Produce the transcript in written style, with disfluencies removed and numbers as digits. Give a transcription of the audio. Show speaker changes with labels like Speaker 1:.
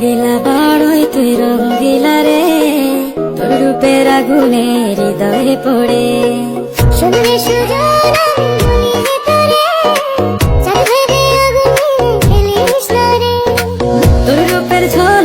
Speaker 1: রঙ্গিলা বড়ই তুই রঙ্গিলা রে, তোর রূপের আগুনে হৃদয়ে পড়ে।
Speaker 2: শুনলে সুজন আমি তোরে, চাঁদ ভেবে আগুনে খেলিস না রে।
Speaker 1: তোর রূপের ঝড়